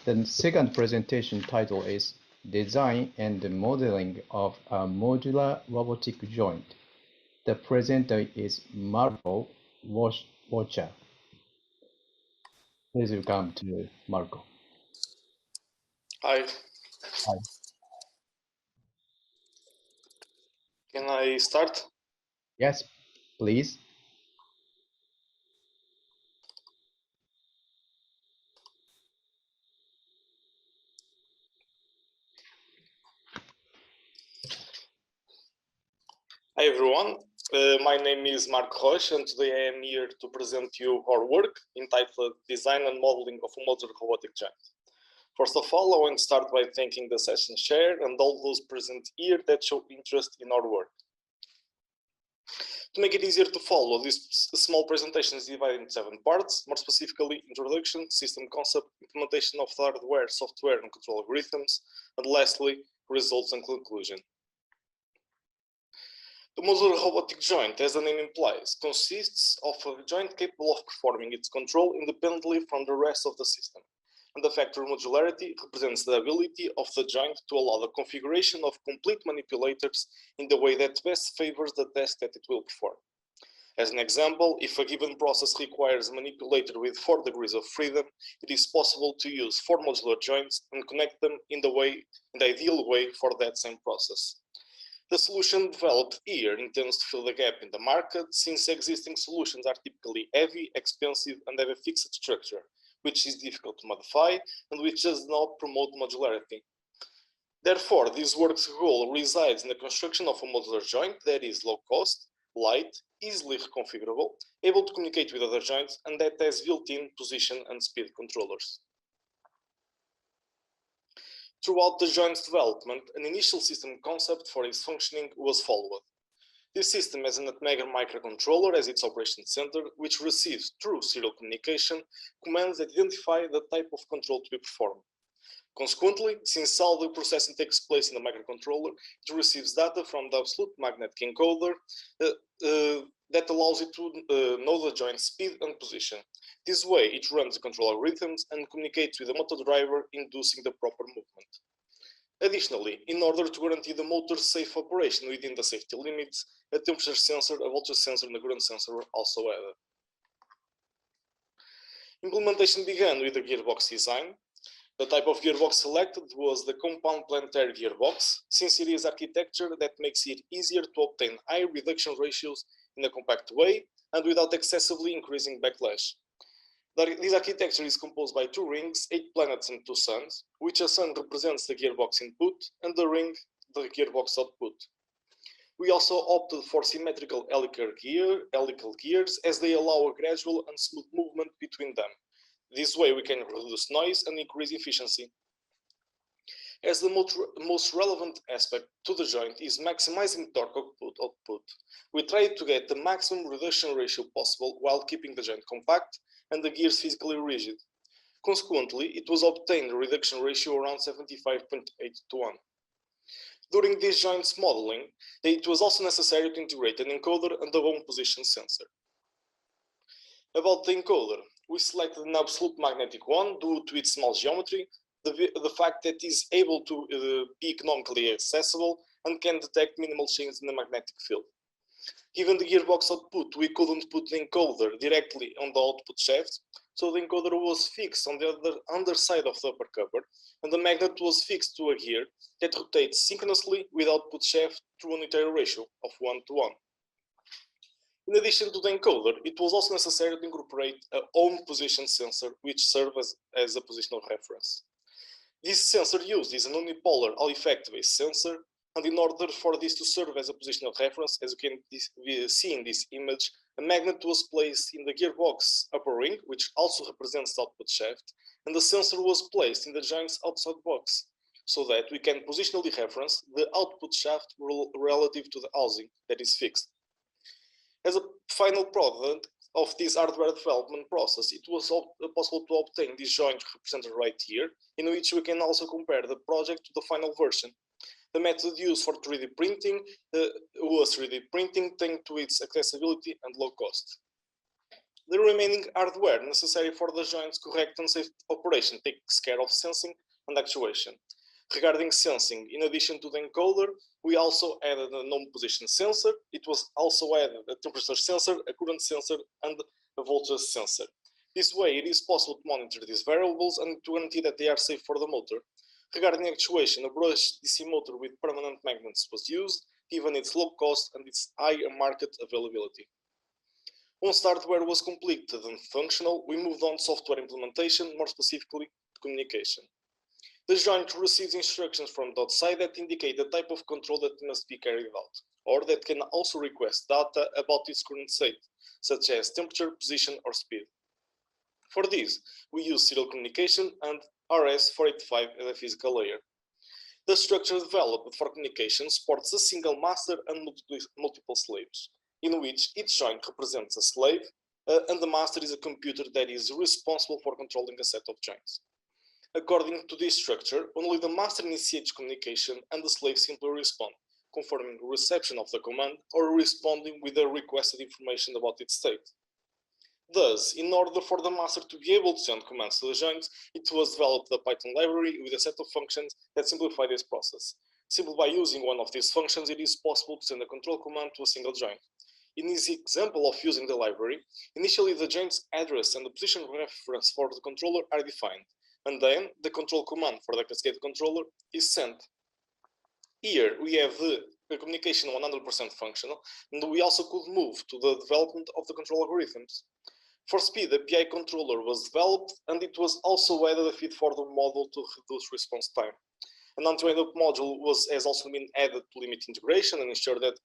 The second presentation title is Design and Modeling of a Modular Robotic Joint. The presenter is Marco Rocha. Please welcome to Marco. Hi. Hi. Can I start? Yes, please. Hi everyone, my name is Marco Rocha and today I am here to present you our work entitled Design and Modeling of a Modular Robotic Joint. First of all, I want to start by thanking the session chair and all those present here that show interest in our work. To make it easier to follow, this small presentation is divided into 7 parts, more specifically introduction, system concept, implementation of hardware, software and control algorithms, and lastly, results and conclusion. The modular robotic joint, as the name implies, consists of a joint capable of performing its control independently from the rest of the system. And the factor modularity represents the ability of the joint to allow the configuration of complete manipulators in the way that best favors the task that it will perform. As an example, if a given process requires a manipulator with 4 degrees of freedom, it is possible to use 4 modular joints and connect them in the ideal way for that same process. The solution developed here intends to fill the gap in the market, since existing solutions are typically heavy, expensive, and have a fixed structure, which is difficult to modify and which does not promote modularity. Therefore, this work's goal resides in the construction of a modular joint that is low cost, light, easily reconfigurable, able to communicate with other joints, and that has built-in position and speed controllers. Throughout the joint's development, an initial system concept for its functioning was followed. This system has an Encoder microcontroller as its operation center, which receives, through serial communication, commands that identify the type of control to be performed. Consequently, since all the processing takes place in the microcontroller, it receives data from the absolute magnetic encoder that allows it to know the joint speed and position. This way, it runs the control algorithms and communicates with the motor driver, inducing the proper movement. Additionally, in order to guarantee the motor's safe operation within the safety limits, a temperature sensor, a voltage sensor, and a current sensor were also added. Implementation began with the gearbox design. The type of gearbox selected was the compound planetary gearbox, since it is architecture that makes it easier to obtain high reduction ratios in a compact way and without excessively increasing backlash. This architecture is composed by 2 rings, 8 planets and 2 suns, which a sun represents the gearbox input and the ring the gearbox output. We also opted for symmetrical helical gears as they allow a gradual and smooth movement between them. This way we can reduce noise and increase efficiency. As the most relevant aspect to the joint is maximizing torque output, we tried to get the maximum reduction ratio possible while keeping the joint compact and the gears physically rigid. Consequently, it was obtained a reduction ratio around 75.8 to 1. During this joint's modeling, it was also necessary to integrate an encoder and a home position sensor. About the encoder, we selected an absolute magnetic one due to its small geometry, the fact that it is able to be economically accessible and can detect minimal changes in the magnetic field. Given the gearbox output, we couldn't put the encoder directly on the output shaft, so the encoder was fixed on the underside of the upper cover, and the magnet was fixed to a gear that rotates synchronously with output shaft through a unitary ratio of 1 to 1. In addition to the encoder, it was also necessary to incorporate a home position sensor, which serves as a positional reference. This sensor used is an unipolar Hall-effect-based sensor, and in order for this to serve as a positional reference, as you can see in this image, a magnet was placed in the gearbox upper ring, which also represents the output shaft, and the sensor was placed in the joint's outside box, so that we can positionally reference the output shaft relative to the housing that is fixed. As a final product of this hardware development process, it was possible to obtain this joint represented right here, in which we can also compare the project to the final version. The method used for 3D printing was 3D printing, thanks to its accessibility and low cost. The remaining hardware necessary for the joint's correct and safe operation takes care of sensing and actuation. Regarding sensing, in addition to the encoder, we also added a known position sensor. It was also added a temperature sensor, a current sensor, and a voltage sensor. This way, it is possible to monitor these variables and to guarantee that they are safe for the motor. Regarding actuation, a brushed DC motor with permanent magnets was used, given its low cost and its high market availability. Once the hardware was completed and functional, we moved on to software implementation, more specifically communication. The joint receives instructions from the outside that indicate the type of control that must be carried out, or that can also request data about its current state, such as temperature, position, or speed. For this, we use serial communication and RS-485 as a physical layer. The structure developed for communication supports a single master and multiple slaves, in which each joint represents a slave, and the master is a computer that is responsible for controlling a set of joints. According to this structure, only the master initiates communication and the slave simply respond, confirming reception of the command or responding with the requested information about its state. Thus, in order for the master to be able to send commands to the joints, it was developed a Python library with a set of functions that simplify this process. Simply by using one of these functions, it is possible to send a control command to a single joint. In this example of using the library, initially the joint's address and the position reference for the controller are defined, and then the control command for the cascade controller is sent. Here we have the communication 100% functional, and we also could move to the development of the control algorithms. For speed, the PI controller was developed, and it was also added a feed-forward module to reduce response time. An anti-end-up module has also been added to limit integration and ensure that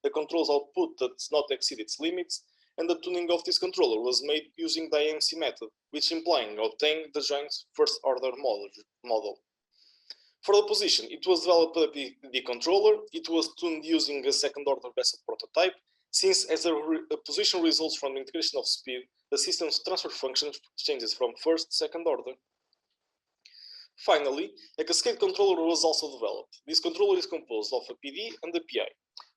the control's output does not exceed its limits, and the tuning of this controller was made using the IMC method, which implying obtaining the joint's first-order model. For the position, it was developed a PD controller. It was tuned using a second-order vessel prototype, since as a position results from the integration of speed, the system's transfer function changes from first to second order. Finally, a cascade controller was also developed. This controller is composed of a PD and a PI,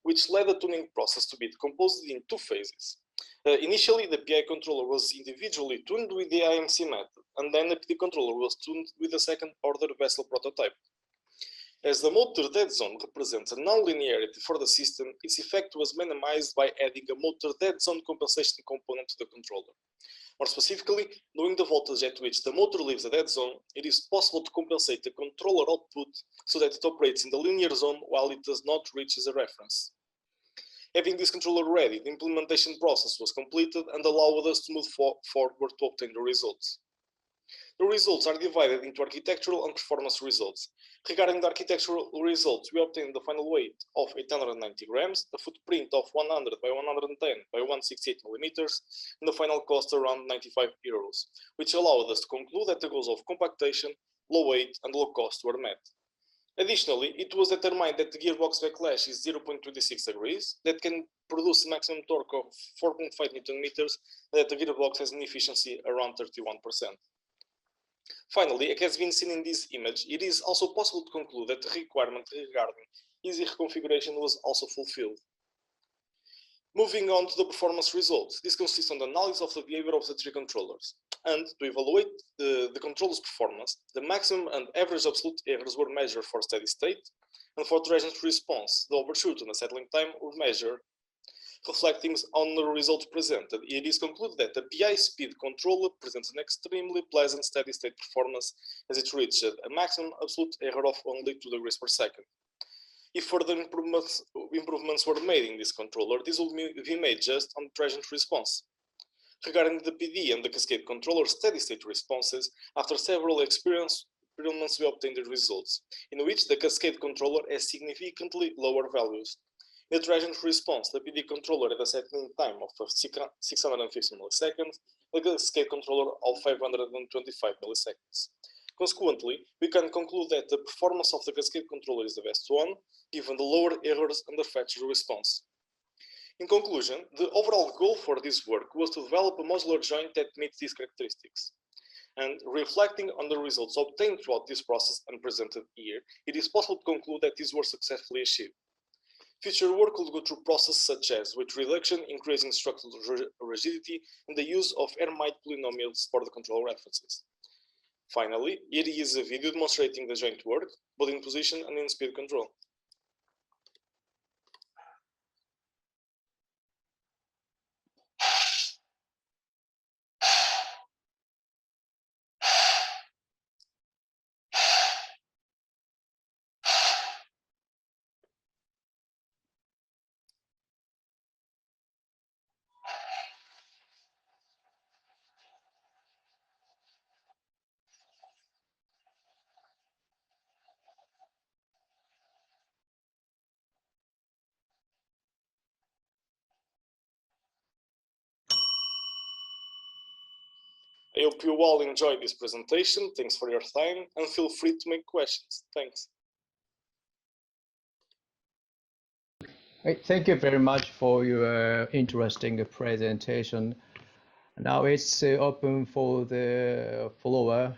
which led the tuning process to be decomposed in two phases. Initially, the PI controller was individually tuned with the IMC method, and then the PD controller was tuned with the second-order vessel prototype. As the motor dead zone represents a nonlinearity for the system, its effect was minimized by adding a motor dead zone compensation component to the controller. More specifically, knowing the voltage at which the motor leaves the dead zone, it is possible to compensate the controller output so that it operates in the linear zone while it does not reach as a reference. Having this controller ready, the implementation process was completed and allowed us to move forward to obtain the results. The results are divided into architectural and performance results. Regarding the architectural results, we obtained the final weight of 890 grams, a footprint of 100 by 110 by 168 millimeters, and the final cost around 95 euros, which allowed us to conclude that the goals of compactation, low weight, and low cost were met. Additionally, it was determined that the gearbox backlash is 0.26 degrees, that can produce a maximum torque of 4.5 Newton meters, and that the gearbox has an efficiency around 31%. Finally, as has been seen in this image, it is also possible to conclude that the requirement regarding easy reconfiguration was also fulfilled. Moving on to the performance results, this consists on the analysis of the behavior of the three controllers. And to evaluate the controller's performance, the maximum and average absolute errors were measured for steady state, and for transient response, the overshoot and the settling time were measured. Reflecting on the results presented, it is concluded that the PI speed controller presents an extremely pleasant steady-state performance as it reached a maximum absolute error of only 2 degrees per second. If further improvements were made in this controller, this will be made just on transient response. Regarding the PD and the cascade controller steady-state responses, after several experiments we obtained the results, in which the cascade controller has significantly lower values. In the transient response, the PD controller had a settling time of 650 milliseconds, the cascade controller of 525 milliseconds. Consequently, we can conclude that the performance of the cascade controller is the best one, given the lower errors and the faster response. In conclusion, the overall goal for this work was to develop a modular joint that meets these characteristics. And reflecting on the results obtained throughout this process and presented here, it is possible to conclude that these were successfully achieved. Future work will go through processes such as weight reduction, increasing structural rigidity, and the use of Hermite polynomials for the control references. Finally, here is a video demonstrating the joint work, both in position and in speed control. I hope you all enjoyed this presentation. Thanks for your time and feel free to make questions. Thanks. Thank you very much for your interesting presentation. Now it's open for the floor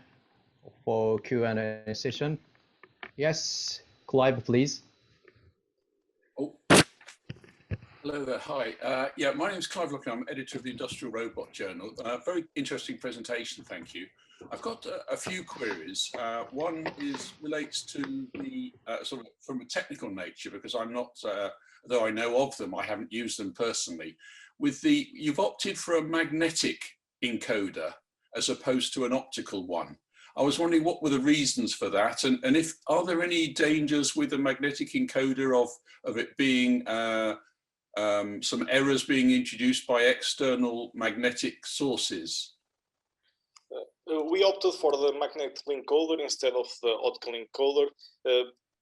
for Q&A session. Yes, Clive, please. Oh, hello there. Hi. Yeah, my name is Clive Looking. I'm editor of the Industrial Robot Journal. Very interesting presentation. Thank you. I've got a few queries. One relates to the sort of from a technical nature, because I'm not, though I know of them, I haven't used them personally. You've opted for a magnetic encoder as opposed to an optical one. I was wondering what were the reasons for that, and are there any dangers with a magnetic encoder of it being some errors being introduced by external magnetic sources? We opted for the magnetic encoder instead of the optical encoder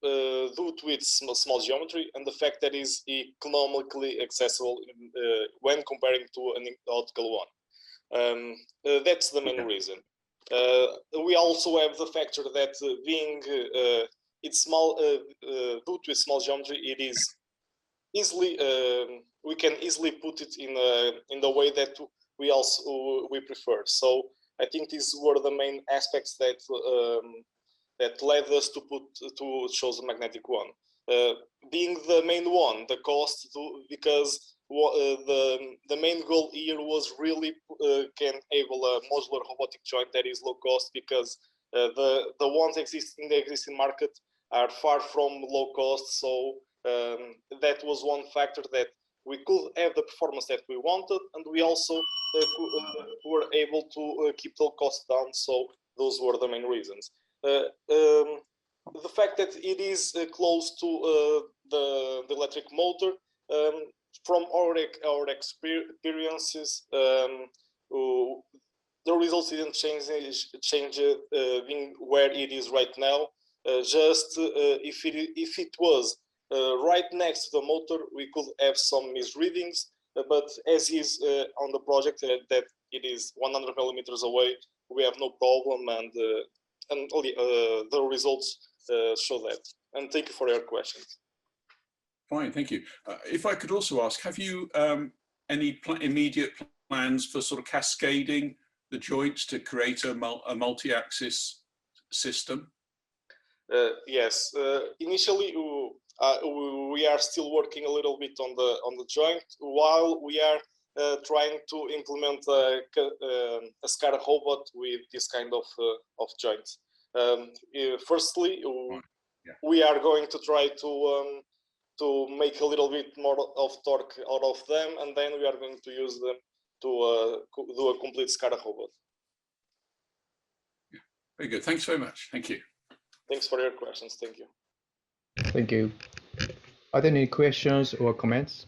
due to its small geometry and the fact that it is economically accessible when comparing to an optical one. That's the main reason. We also have the factor that being it's small due to its small geometry, it is easily we can easily put it in the way that we prefer. So I think these were the main aspects that that led us to choose the magnetic one. Being the main one, the cost, because the main goal here was really can enable a modular robotic joint that is low cost, because the ones in the existing market are far from low cost. So that was one factor that we could have the performance that we wanted, and we also were able to keep the cost down. So those were the main reasons. The fact that it is close to the electric motor, from our experiences, the results didn't change being where it is right now. Just if it was right next to the motor, we could have some misreadings, but as is on the project that it is 100 millimeters away, we have no problem, and the results show that. And thank you for your questions. Fine, thank you. If I could also ask, have you any immediate plans for sort of cascading the joints to create a multi-axis system? Yes, initially we are still working a little bit on the joint while we are trying to implement a SCADA robot with this kind of joints. Firstly, we are going to try to make a little bit more of torque out of them, and then we are going to use them to do a complete SCADA robot. Yeah. Very good. Thanks very much. Thank you. Thanks for your questions. Thank you. Thank you. Are there any questions or comments?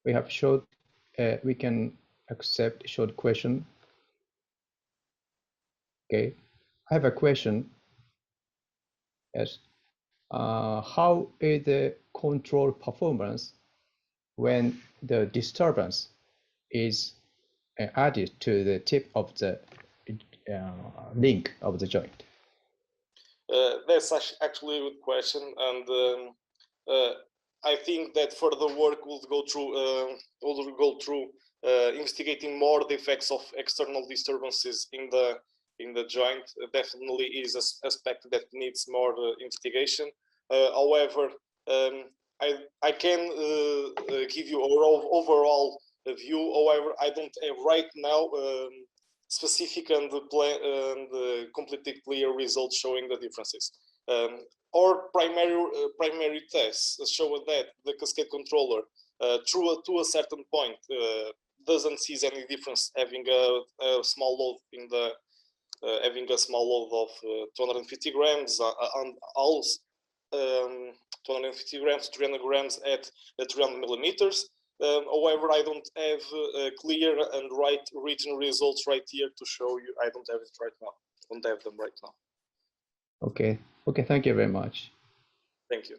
We have short. We can accept short question. Okay. I have a question. Yes. How is the control performance when the disturbance is added to the tip of the link of the joint? That's actually a good question, and I think that further work will go through investigating more the effects of external disturbances in the joint. Definitely is an aspect that needs more investigation. However, I can give you an overall view. However, I don't have right now specific and completely clear results showing the differences. Or primary tests show that the cascade controller, to a certain point, doesn't see any difference having a small load in the having a small load of 250 grams and also 250 grams, 300 grams at 300 millimeters. However, I don't have clear and written results right here to show you. I don't have it right now. Don't have them right now. Okay. Okay. Thank you very much. Thank you.